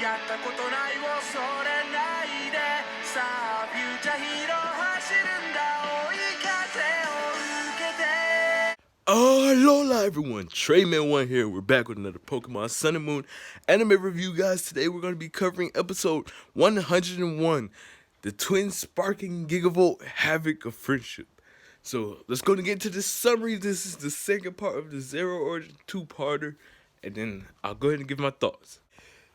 やったことないをそれないでさあフューチャーヒーロー走るんだ追い風を受けて Hello everyone, Treyman1 here. We're back with another Pokemon Sun and Moon anime review, guys. Today we're going to be covering episode 101, the twin sparking Gigavolt Havoc of Friendship. So let's go and get to this summary. This is the second part of the Zeraora two-parter, and then I'll go ahead and give my thoughts.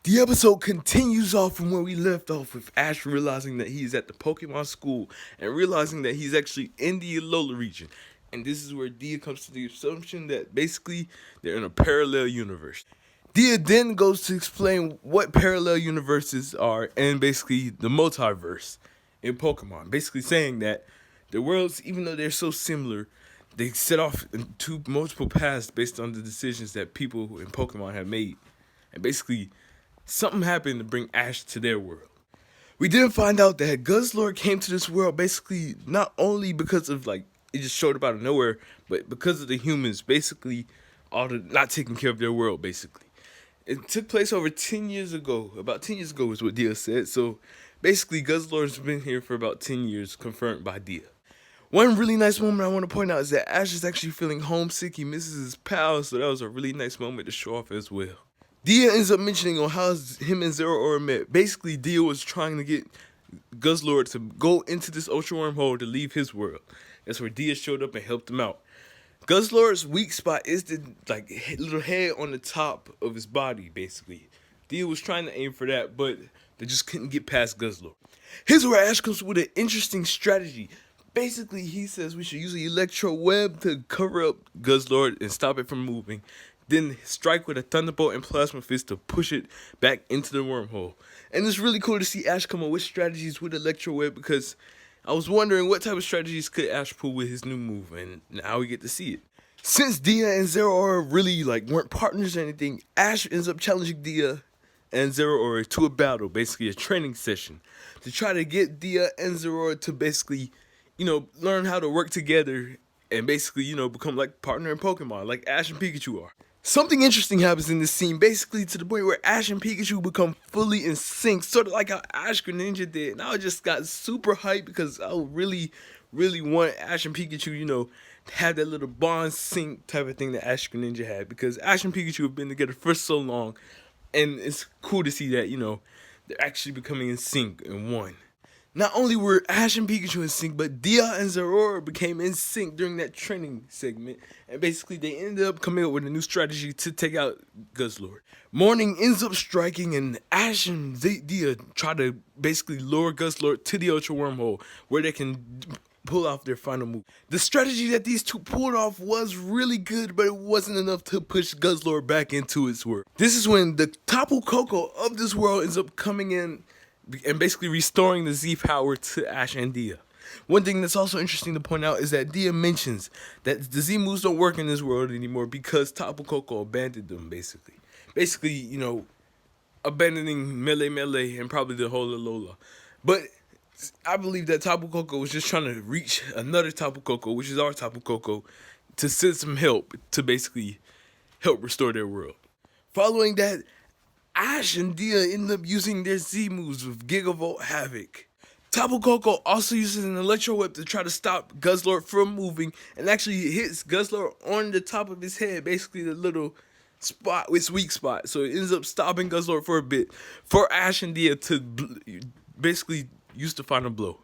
The episode continues off from where we left off with Ash realizing that he's at the Pokemon school and realizing that he's actually in the Alola region. And this is where Dia comes to the assumption that basically they're in a parallel universe. Dia then goes to explain what parallel universes are and basically the multiverse in Pokemon. Basically saying that the worlds, even though they're so similar, they set off into multiple paths based on the decisions that people in Pokemon have made. And basically, something happened to bring Ash to their world. We then find out that Guzzlord came to this world basically not only because of it just showed up out of nowhere, but because of the humans basically all the not taking care of their world basically. It took place over 10 years ago. About 10 years ago is what Dia said. So basically Guzzlord's been here for about 10 years, confirmed by Dia. One really nice moment I want to point out is that Ash is actually feeling homesick. He misses his pals, so that was a really nice moment to show off as well. Dia ends up mentioning on how him and Zeraora met. Basically, Dia was trying to get Guzzlord to go into this ultra wormhole to leave his world. That's where Dia showed up and helped him out. Guzzlord's weak spot is the little head on the top of his body, basically. Dia was trying to aim for that, but they just couldn't get past Guzzlord. Here's where Ash comes with an interesting strategy. Basically, he says we should use an electro web to cover up Guzzlord and stop it from moving. Then strike with a Thunderbolt and Plasma Fist to push it back into the wormhole. And it's really cool to see Ash come up with strategies with Electro Web because I was wondering what type of strategies could Ash pull with his new move, and now we get to see it. Since Dia and Zeraora really weren't partners or anything, Ash ends up challenging Dia and Zeraora to a battle, basically a training session, to try to get Dia and Zeraora to basically, learn how to work together and basically, become like partner in Pokemon, like Ash and Pikachu are. Something interesting happens in this scene, basically to the point where Ash and Pikachu become fully in sync, sort of like how Ash Greninja did. And I just got super hyped because I really, really want Ash and Pikachu, to have that little bond sync type of thing that Ash Greninja had. Because Ash and Pikachu have been together for so long, and it's cool to see that, they're actually becoming in sync in one. Not only were Ash and Pikachu in sync, but Dia and Zeraora became in sync during that training segment. And basically, they ended up coming up with a new strategy to take out Guzzlord. Morning ends up striking, and Ash and Dia try to basically lure Guzzlord to the Ultra Wormhole, where they can pull off their final move. The strategy that these two pulled off was really good, but it wasn't enough to push Guzzlord back into its world. This is when the Tapu Koko of this world ends up coming in and basically restoring the Z power to Ash and Dia. One thing that's also interesting to point out is that Dia mentions that the Z moves don't work in this world anymore because Tapu Koko abandoned them, basically. Basically, abandoning Melee and probably the whole Alola. But I believe that Tapu Koko was just trying to reach another Tapu Koko, which is our Tapu Koko, to send some help to basically help restore their world. Following that, Ash and Dia end up using their Z moves with Gigavolt Havoc. Tapu Koko also uses an Electro Whip to try to stop Guzzlord from moving and actually hits Guzzlord on the top of his head, basically the little spot, its weak spot. So it ends up stopping Guzzlord for a bit for Ash and Dia to basically use the final blow.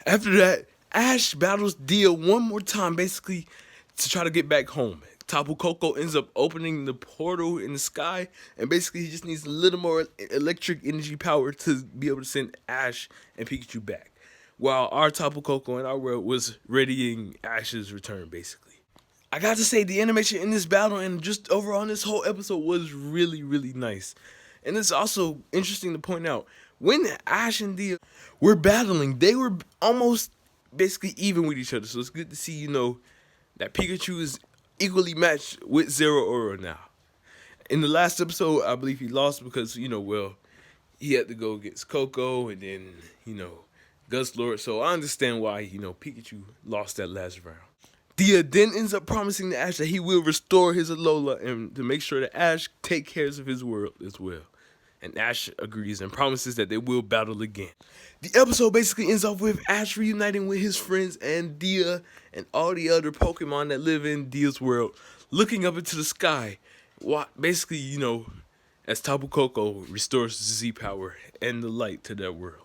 After that, Ash battles Dia one more time, basically to try to get back home. Tapu Koko ends up opening the portal in the sky, and basically he just needs a little more electric energy power to be able to send Ash and Pikachu back, while our Tapu Koko in our world was readying Ash's return, basically. I got to say, the animation in this battle and just overall in this whole episode was really, really nice. And it's also interesting to point out, when Ash and Dia were battling, they were almost basically even with each other, so it's good to see, that Pikachu is equally matched with Zeraora now. In the last episode, I believe he lost because, he had to go against Coco and then, Guzzlord. So I understand why, Pikachu lost that last round. Dia then ends up promising to Ash that he will restore his Alola and to make sure that Ash take care of his world as well. and Ash agrees and promises that they will battle again. The episode basically ends off with Ash reuniting with his friends and Dia and all the other Pokemon that live in Dia's world, looking up into the sky. Basically, as Tapu Koko restores the Z power and the light to that world.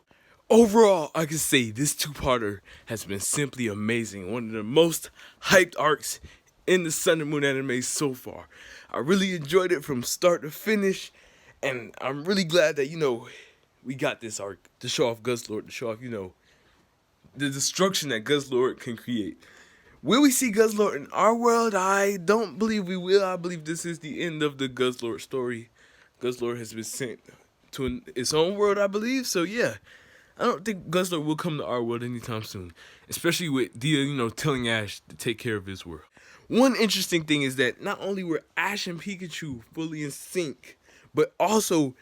Overall, I can say this two-parter has been simply amazing. One of the most hyped arcs in the Sun and Moon anime so far. I really enjoyed it from start to finish, and I'm really glad that, we got this arc to show off Guzzlord, to show off, the destruction that Guzzlord can create. Will we see Guzzlord in our world? I don't believe we will. I believe this is the end of the Guzzlord story. Guzzlord has been sent to its own world, I believe, so yeah. I don't think Guzzlord will come to our world anytime soon, especially with Dia, telling Ash to take care of his world. One interesting thing is that not only were Ash and Pikachu fully in sync, but also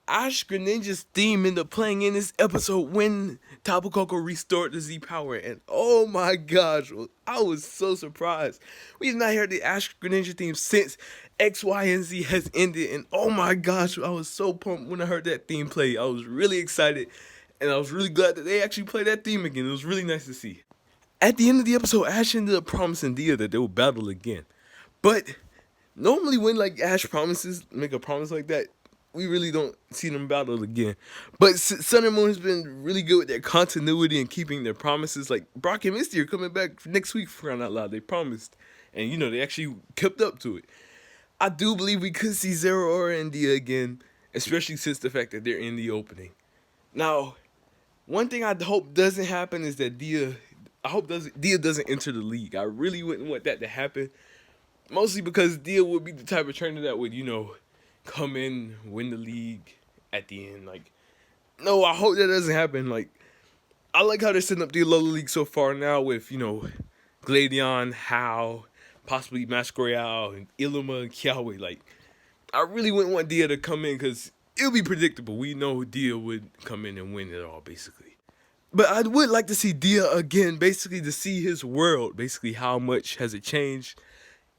Ash Greninja's theme ended up playing in this episode when Tapu Koko restored the Z power, and oh my gosh, I was so surprised. We have not heard the Ash Greninja theme since X, Y, and Z has ended, and oh my gosh, I was so pumped when I heard that theme play. I was really excited. And I was really glad that they actually played that theme again. It was really nice to see. At the end of the episode, Ash ended up promising Dia that they will battle again. But normally when Ash make a promise like that, we really don't see them battle again. But Sun and Moon has been really good with their continuity and keeping their promises. Like Brock and Misty are coming back next week for crying out loud. They promised. And they actually kept up to it. I do believe we could see Zeraora and Dia again, especially since the fact that they're in the opening. Now, one thing I hope doesn't happen is that Dia doesn't enter the league. I really wouldn't want that to happen. Mostly because Dia would be the type of trainer that would, come in, win the league at the end. No, I hope that doesn't happen. I like how they're setting up the Alola League so far now with, Gladion, Hao, possibly Masquerade, and Iluma and Kiawe. I really wouldn't want Dia to come in because it'll be predictable. We know Dia would come in and win it all, basically. But I would like to see Dia again, basically to see his world. Basically, how much has it changed?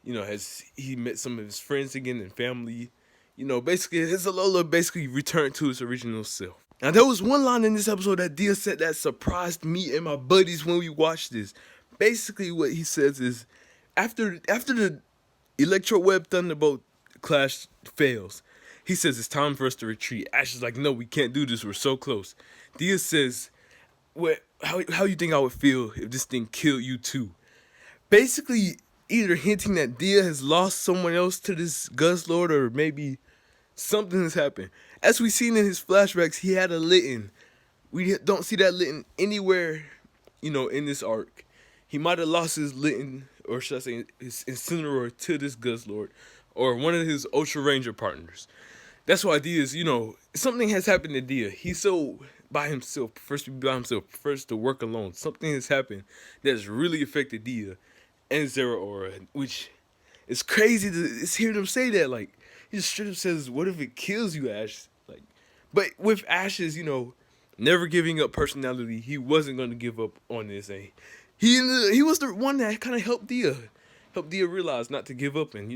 Has he met some of his friends again and family? Basically, his Alola basically returned to his original self. Now, there was one line in this episode that Dia said that surprised me and my buddies when we watched this. Basically, what he says is, after the Electro Web Thunderbolt clash fails, he says it's time for us to retreat. Ash is like, no, we can't do this. We're so close. Dia says, how you think I would feel if this thing killed you too? Basically, either hinting that Dia has lost someone else to this Guzzlord, or maybe something has happened. As we've seen in his flashbacks, he had a Litten. We don't see that Litten anywhere, in this arc. He might have lost his Litten, or should I say his Incineroar, to this Guzzlord, or one of his Ultra Ranger partners. That's why Dia is, something has happened to Dia. He's so by himself, prefers to be by himself, prefers to work alone. Something has happened that's really affected Dia and Zeraora, which is crazy to hear them say that. He just straight up says, what if it kills you, Ash? But with Ash's, never giving up personality, he wasn't going to give up on this. He was the one that kind of helped Dia realize not to give up and,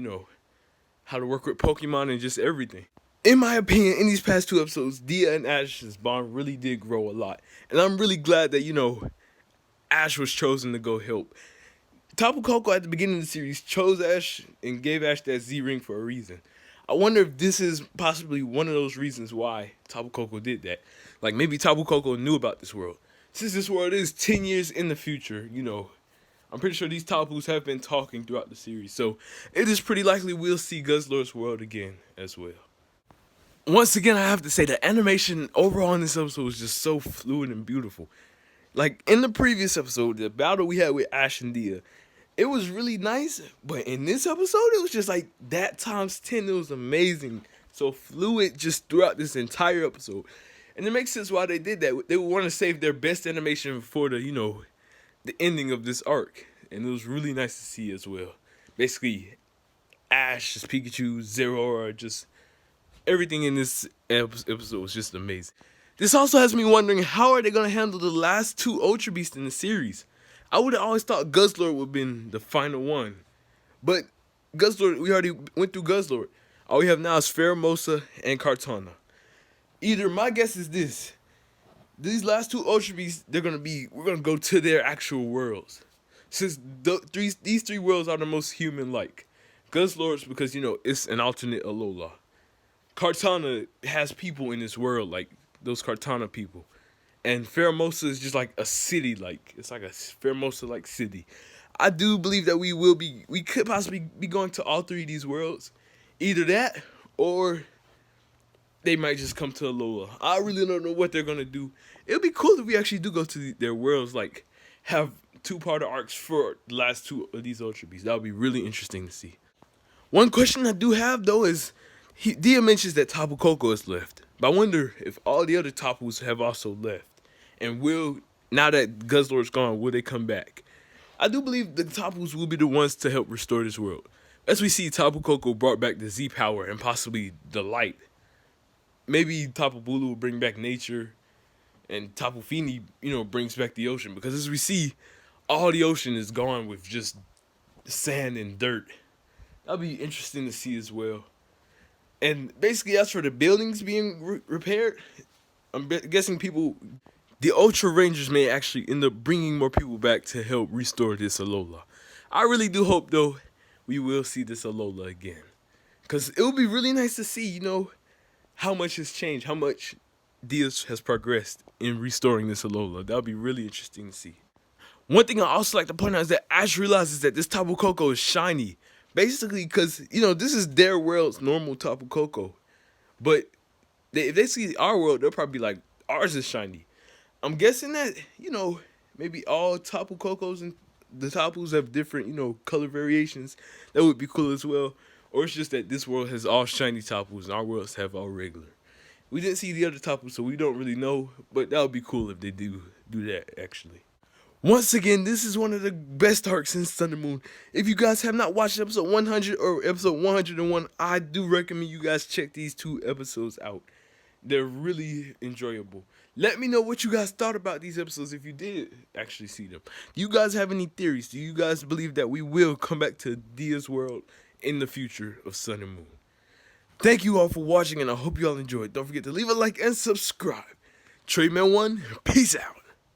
how to work with Pokemon and just everything. In my opinion, in these past two episodes, Dia and Ash's bond really did grow a lot. And I'm really glad that, Ash was chosen to go help. Tapu Koko at the beginning of the series chose Ash and gave Ash that Z ring for a reason. I wonder if this is possibly one of those reasons why Tapu Koko did that. Maybe Tapu Koko knew about this world. Since this world is 10 years in the future, I'm pretty sure these Tapus have been talking throughout the series. So it is pretty likely we'll see Guzzlord's world again as well. Once again, I have to say the animation overall in this episode was just so fluid and beautiful. In the previous episode, the battle we had with Ash and Dia, it was really nice. But in this episode, it was just that times 10. It was amazing. So fluid just throughout this entire episode. And it makes sense why they did that. They would want to save their best animation for the, the ending of this arc. And it was really nice to see as well. Basically, Ash, Pikachu, Zeraora, just everything in this episode was just amazing. This also has me wondering, how are they going to handle the last two Ultra Beasts in the series? I would have always thought Guzzlord would have been the final one. But Guzzlord, we already went through Guzzlord. All we have now is Pheromosa and Kartana. Either my guess is this: these last two Ultra Beasts, we're gonna go to their actual worlds. Since these three worlds are the most human-like. Guzzlord's because it's an alternate Alola. Kartana has people in this world, like those Kartana people. And Pheromosa is just like a city, like it's like a Pheromosa like city. I do believe that we could possibly be going to all three of these worlds. Either that or they might just come to Alola. I really don't know what they're gonna do. It'll be cool if we actually do go to their worlds, like have two-part arcs for the last two of these Ultra Beasts. That would be really interesting to see. One question I do have though is, Dia mentions that Tapu Koko is left, but I wonder if all the other Tapus have also left, and now that Guzzlord's gone, will they come back? I do believe the Tapus will be the ones to help restore this world. As we see, Tapu Koko brought back the Z power and possibly the light. Maybe Tapu Bulu will bring back nature, and Tapu Fini, brings back the ocean. Because as we see, all the ocean is gone with just sand and dirt. That'll be interesting to see as well. And basically, as for the buildings being repaired, I'm guessing the Ultra Rangers may actually end up bringing more people back to help restore this Alola. I really do hope, though, we will see this Alola again. Because it would be really nice to see, how much has changed, how much Diaz has progressed in restoring this Alola. That would be really interesting to see. One thing I also like to point out is that Ash realizes that this Tapu Koko is shiny. Basically, because, this is their world's normal Tapu Koko. But if they see our world, they'll probably be like, ours is shiny. I'm guessing that, maybe all Tapu Kokos and the Tapus have different, color variations. That would be cool as well. Or it's just that this world has all shiny Tapus and our worlds have all regular. We didn't see the other Tapus, so we don't really know. But that would be cool if they do that, actually. Once again, this is one of the best arcs since Sun and Moon. If you guys have not watched episode 100 or episode 101, I do recommend you guys check these two episodes out. They're really enjoyable. Let me know what you guys thought about these episodes if you did actually see them. Do you guys have any theories? Do you guys believe that we will come back to Dia's world in the future of Sun and Moon? Thank you all for watching, and I hope you all enjoyed. Don't forget to leave a like and subscribe. TradeMan1, peace out.